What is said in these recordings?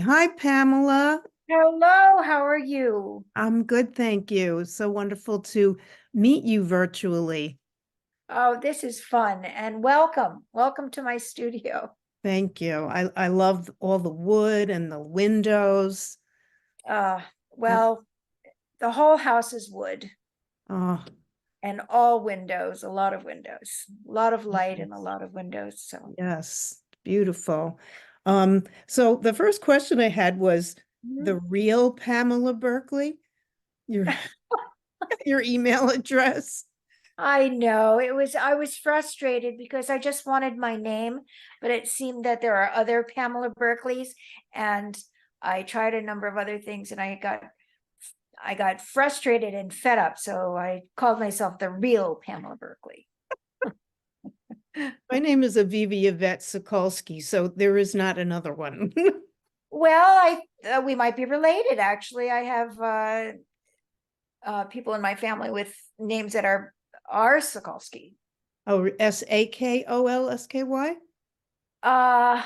Hi, Pamela. Hello, how are you? I'm good, thank you. So wonderful to meet you virtually. Oh, this is fun and welcome. Welcome to my studio. Thank you. I love all the wood and the windows. Uh, Yep. well, the whole house is wood Oh, and all windows, a lot of windows, a lot of light and a yes. lot of windows. So, Yes, beautiful. So the first question I had was Mhm. the real Pamela Berkeley, your your email address. I I was frustrated because I just wanted my name, but it seemed that there are other Pamela Berkeleys, and I tried a number of other things and I got frustrated and fed up. So I called myself the real Pamela Berkeley. My name is Aviva Yvette Sokolsky, so there is not another one. Well, I we might be related. Actually, I have people in my family with names that are Sokolsky. Oh, Sakolsky? Uh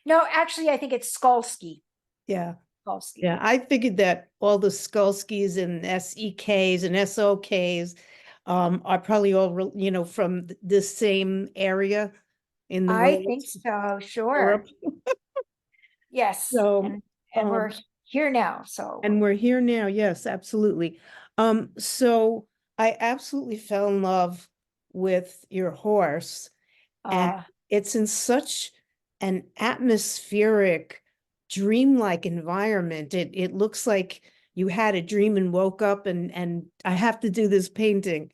no, actually, I think it's Skolsky. Yeah. Skolsky. Yeah, I figured that all the Skolskys and SEKs and SOKs are probably all, from the same area in the I think North, so. Sure. Europe. Yes, So, and we're here now. So and we're here now. Yes, absolutely. So I absolutely fell in love with your horse, and uh it's in such an atmospheric, dreamlike environment. It looks like you had a dream and woke up and I have to do this painting.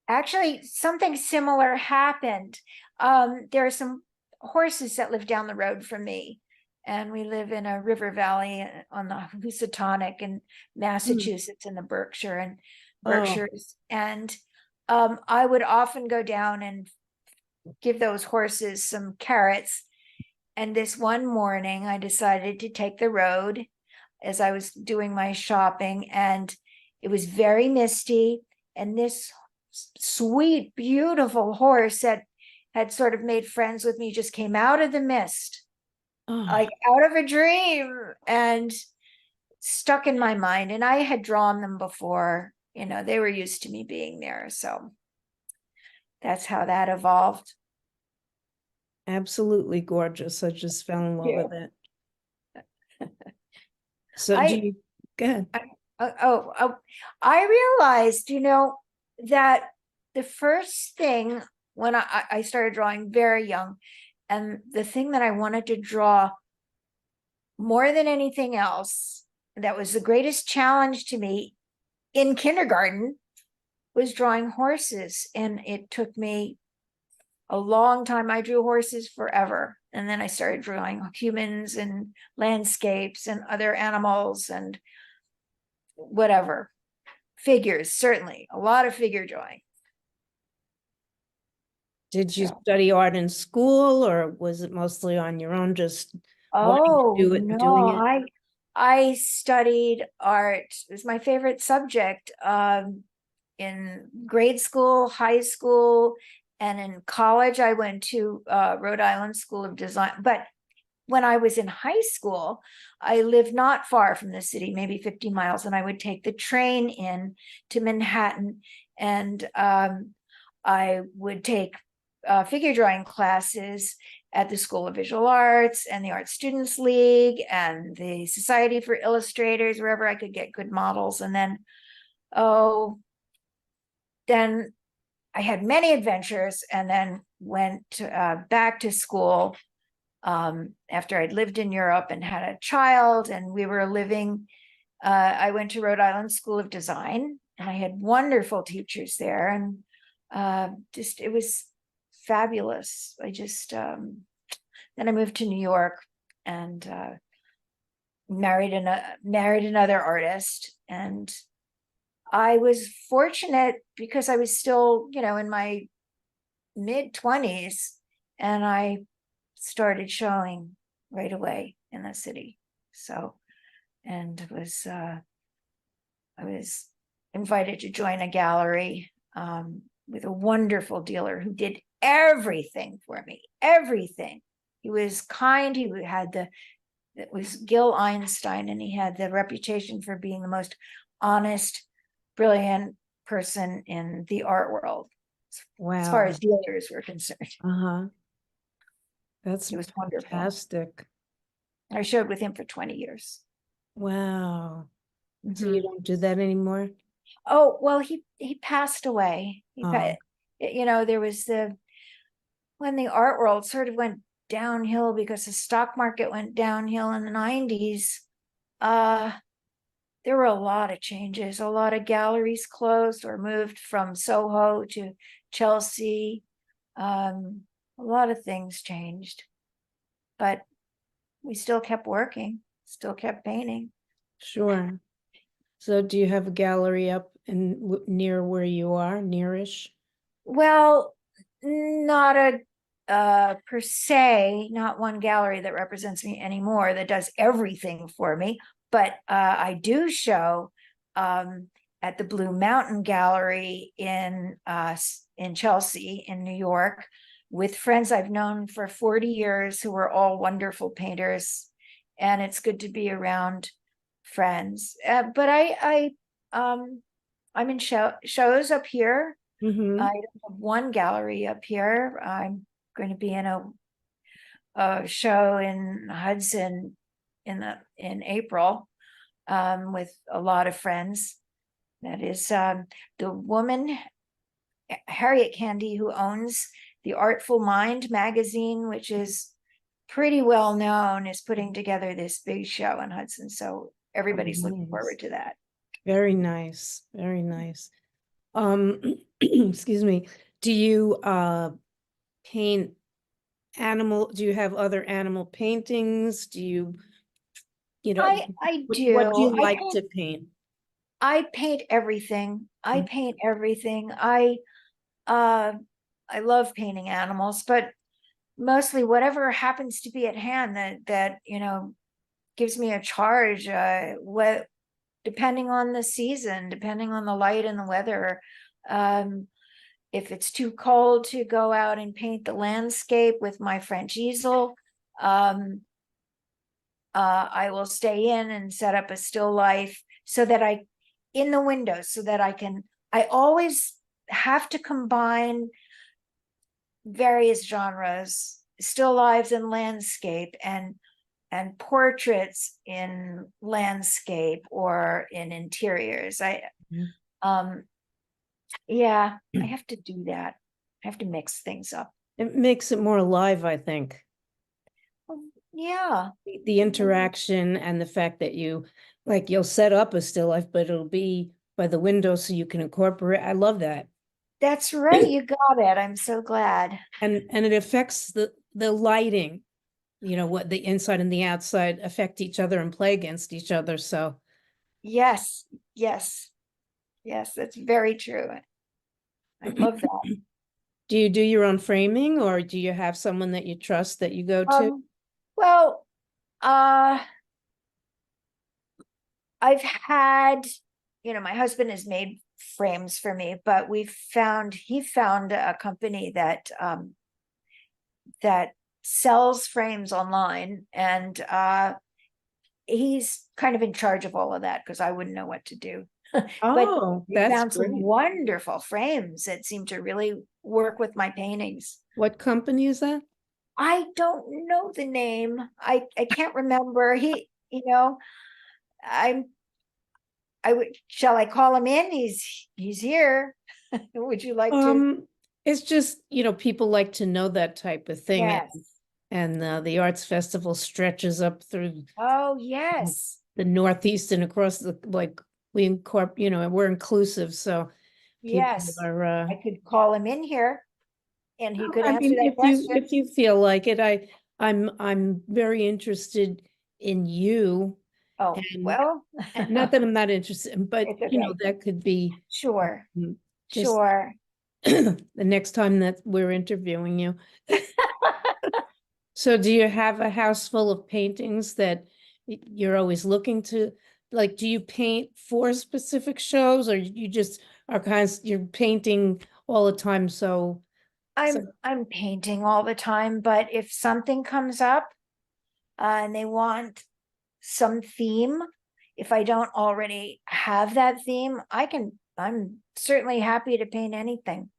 actually something similar happened. There are some horses that live down the road from me, and we live in a river valley on the Housatonic in Mm. Massachusetts in the Oh, Berkshires. And I would often go down and give those horses some carrots. And this one morning, I decided to take the road as I was doing my shopping, and it was very misty. And this sweet, beautiful horse that had sort of made friends with me just came out of the mist, oh, like out of a dream, and stuck in my mind. And I had drawn them before, they were used to me being there. So that's how that evolved. absolutely gorgeous. I just fell in love Yeah. with it. So do I, you, go ahead. I oh, I realized, that the first thing when I started drawing very young, and the thing that I wanted to draw more than anything else, that was the greatest challenge to me in kindergarten, was drawing horses. And it took me a long time. I drew horses forever. And then I started drawing humans and landscapes and other animals and whatever. Figures, certainly, a lot of figure drawing. Did you So, study art in school or was it mostly on your own, just wanting to oh do it and no, doing it? I studied art. It was my favorite subject in grade school, high school, and in college. I went to Rhode Island School of Design. But when I was in high school, I lived not far from the city, maybe 50 miles, and I would take the train in to Manhattan, and I would take figure drawing classes at the School of Visual Arts and the Art Students League and the Society for Illustrators, wherever I could get good models. And then, oh, then I had many adventures, and then went back to school after I'd lived in Europe and had a child, and we were living. I went to Rhode Island School of Design, and I had wonderful teachers there, and just it was fabulous. I just then I moved to New York and married another artist, and I was fortunate because I was still, in my mid 20s, and I started showing right away in the city. So, and I was invited to join a gallery with a wonderful dealer who did everything for me, everything. He was kind. He had the It was Gil Einstein, and he had the reputation for being the most honest, brilliant person in the art world, as far Wow. as dealers were concerned. Uh-huh. That's It was wonderful. fantastic. I showed with him for 20 years. Wow. So you Mhm. don't do that anymore? Oh, well, he passed away. Oh, There was when the art world sort of went downhill because the stock market went downhill in the 90s. Uh, there were a lot of changes. A lot of galleries closed or moved from Soho to Chelsea. A lot of things changed, but we still kept working, still kept painting. sure. So do you have a gallery up in near where you are, nearish? Well, not a per se, not one gallery that represents me anymore that does everything for me, but I do show at the Blue Mountain Gallery in Chelsea in New York with friends I've known for 40 years who are all wonderful painters, and it's good to be around friends. But I'm in shows up here. I Mm-hmm. have one gallery up here. I'm going to be in a show in Hudson in April with a lot of friends. That is the woman, Harriet Candy, who owns the Artful Mind magazine, which is pretty well known, is putting together this big show in Hudson. So Oh, everybody's looking nice. forward to that. Very nice. Very nice. Um, excuse me. Do you paint do you have other animal paintings? Do you, I what do do. you like to paint? I paint everything. I Mm. paint everything. Uh I love painting animals, but mostly whatever happens to be at hand that gives me a charge, what depending on the season, depending on the light and the weather. Um if it's too cold to go out and paint the landscape with my French easel, um I will stay in and set up a still life so that in the windows, so that I always have to combine various genres, still lives in landscape and portraits in landscape or in interiors. Mhm. Um, yeah, I have to do that. I have to mix things up. It makes it more alive, I think. Yeah. The interaction and the fact that you'll set up a still life, but it'll be by the window so you can incorporate. I love that. That's right. You got it. I'm so glad. And it affects the lighting, what the inside and the outside affect each other and play against each other. So Yes, yes, yes, that's very true. I love that. do you do your own framing, or do you have someone that you trust that you go to? Um, well, uh, I've had, my husband has made frames for me, but he found a company that sells frames online, and he's kind of in charge of all of that because I wouldn't know what to do. But Oh, we that's found some great. wonderful frames that seem to really work with my paintings. What company is that? I don't know the name. I can't remember. I'm shall I call him in? He's here. Would you like to? Um, it's just, people like to know that type of thing. Yes. And the arts festival stretches up through Oh, yes. the Northeast and across we're inclusive, so people Yes. are, I could call him in here and he could I answer mean, that question. if you feel like it, I'm very interested in you, Oh, and well, not that I'm not interested, but it's okay. that could be Sure. just Sure. the next time that we're interviewing you. So do you have a house full of paintings that you're always looking to, like, do you paint for specific shows, or you just are you're painting all the time? So I'm painting all the time, but if something comes up, and they want some theme. If I don't already have that theme, I'm certainly happy to paint anything.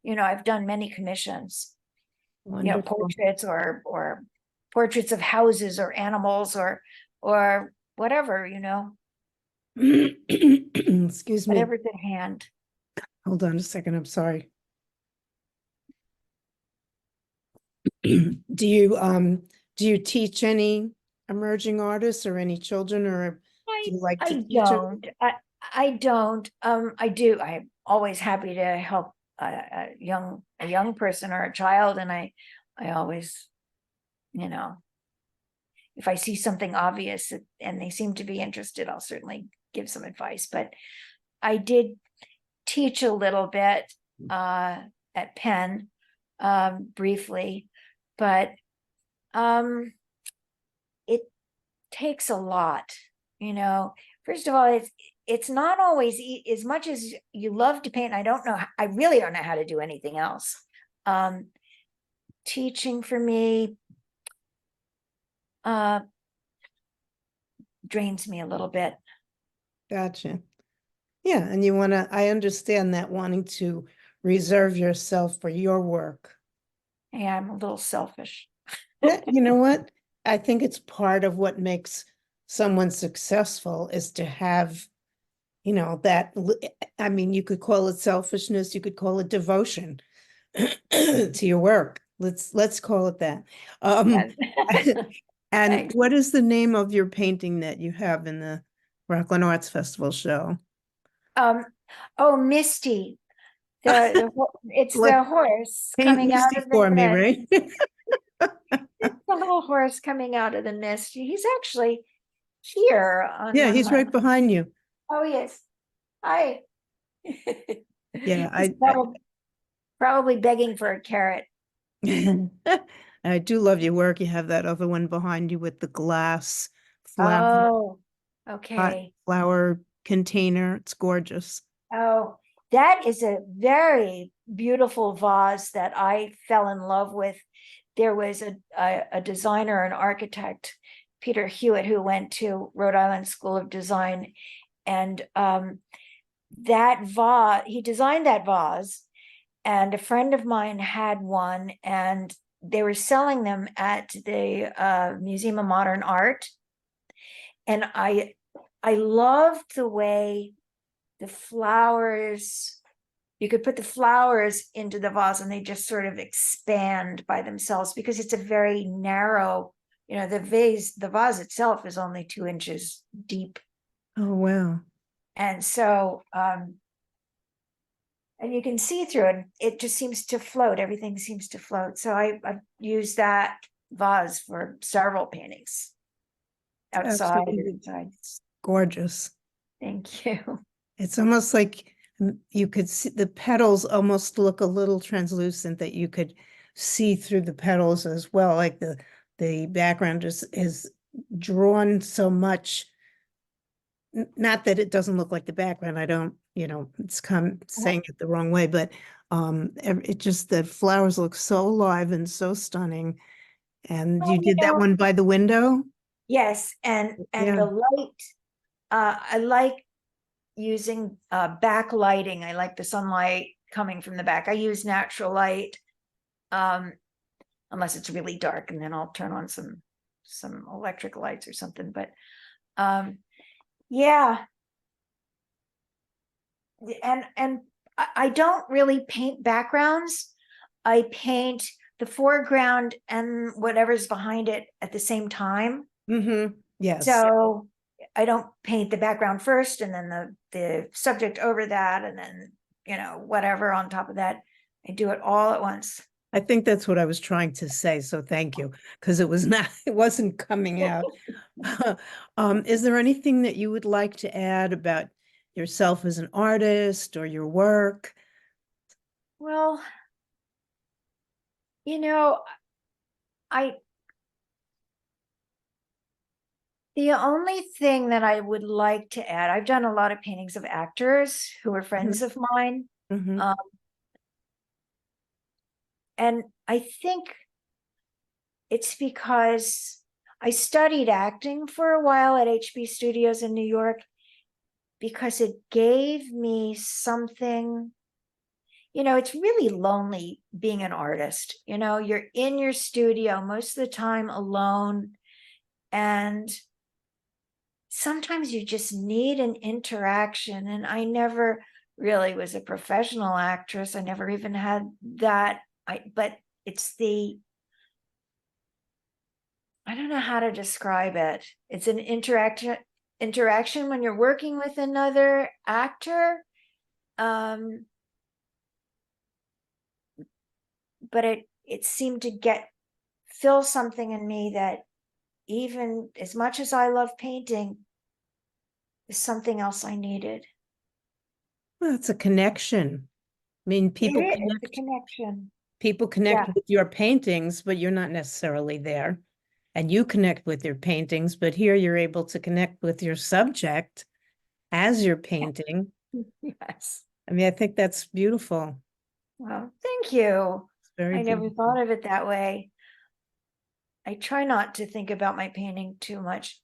I've done many commissions, Wonderful. portraits or portraits of houses or animals or whatever, Excuse me. whatever's at hand. Hold on a second. I'm sorry. Do you teach any emerging artists or any children, or do you like to I teach them? don't. I don't. I do. I'm always happy to help a young person or a child, and I always, if I see something obvious and they seem to be interested, I'll certainly give some advice. But I did teach a little bit at Penn briefly, but it takes a lot, First of all, it's not always as much as you love to paint. I really don't know how to do anything else. Teaching for me drains me a little bit. Gotcha. Yeah, and I understand that, wanting to reserve yourself for your work. Yeah, I'm a little selfish. Yeah, you know what? I think it's part of what makes someone successful is to have, I mean, you could call it selfishness, you could call it devotion to your work. Let's call it that. Yeah. And Thanks. what is the name of your painting that you have in the Rockland Arts Festival show? Oh, Misty. It's Let the horse paint coming out Misty of for the me, mist. right? It's the little horse coming out of the mist. He's actually here on Yeah, one of he's my. right behind you. Oh, yes. Hi. Yeah, He's probably begging for a carrot. I do love your work. You have that other one behind you with the glass Oh, hot okay. flower container. It's gorgeous. Oh, that is a very beautiful vase that I fell in love with. There was a designer, an architect, Peter Hewitt, who went to Rhode Island School of Design, and that vase, he designed that vase, and a friend of mine had one, and they were selling them at the Museum of Modern Art, and I loved the way the flowers, you could put the flowers into the vase and they just sort of expand by themselves because it's a very narrow, the vase itself is only 2 inches deep. Oh, wow. And so, and you can see through it, it just seems to float. Everything seems to float. So I've used that vase for several paintings outside and Absolutely inside. gorgeous. Thank you. It's almost like you could see the petals almost look a little translucent, that you could see through the petals as well. Like the background is drawn so much. Not that it doesn't look like the background. I don't, it's saying it the wrong way, but it just, the flowers look so alive and so stunning. And Well, you did that one by the window? yes, and Yeah. the light, I like using backlighting. I like the sunlight coming from the back. I use natural light, unless it's really dark, and then I'll turn on some electric lights or something. But yeah, and I don't really paint backgrounds. I paint the foreground and whatever's behind it at the same time. Mm-hmm. Yes. So I don't paint the background first and then the subject over that, and then, whatever on top of that. I do it all at once. I think that's what I was trying to say. So thank you, because it wasn't coming out. Is there anything that you would like to add about yourself as an artist or your work? Well, I the only thing that I would like to add, I've done a lot of paintings of actors who are friends of mine. Mm-hmm. And I think it's because I studied acting for a while at HB Studios in New York because it gave me something. It's really lonely being an artist. You're in your studio most of the time alone, and sometimes you just need an interaction. And I never really was a professional actress. I never even had that. But it's I don't know how to describe it. It's an interaction when you're working with another actor. But it seemed to fill something in me that, even as much as I love painting, is something else I needed. Well, it's a connection. I mean, It's a connection. people connect Yeah. with your paintings, but you're not necessarily there. And you connect with your paintings, but here you're able to connect with your subject as you're painting. Yes. I mean, I think that's beautiful. Well, thank you. It's very I never beautiful. thought of it that way. I try not to think about my painting too much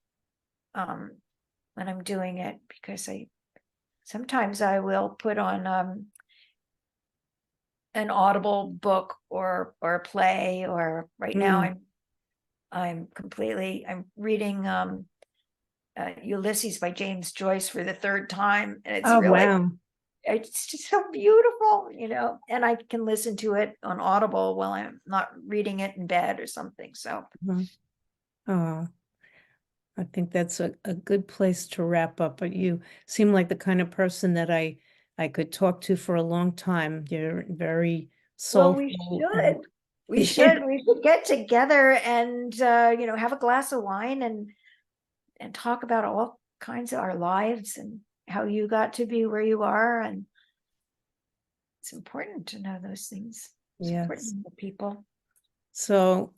when I'm doing it, because sometimes I will put on an Audible book or a play, or right now Mm. I'm reading Ulysses by James Joyce for the third time, and Oh, wow. it's just so beautiful, and I can listen to it on Audible while I'm not reading it in bed or something. So Mhm. Oh, I think that's a good place to wrap up. But you seem like the kind of person that I could talk to for a long time. You're very well, soulful and we should get together and have a glass of wine and talk about all kinds of our lives and how you got to be where you are. And it's important to know those things. It's important yes. to know people. So,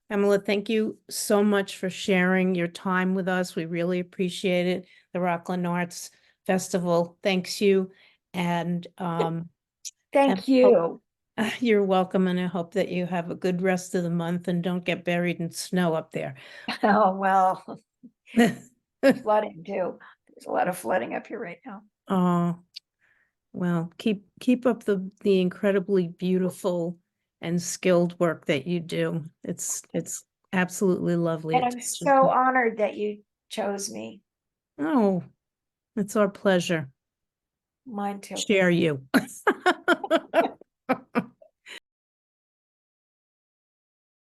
Pamela, thank you so much for sharing your time with us. We really appreciate it. The Rockland Arts Festival thanks you. And Thank you. you're welcome. And I hope that you have a good rest of the month and don't get buried in snow up there. Oh, well, flooding too. There's a lot of flooding up here right now. Oh, well, keep up the incredibly beautiful and skilled work that you do. It's absolutely lovely. And It I'm touches so me. honored that you chose me. Oh, it's our pleasure. Mine too. Share you.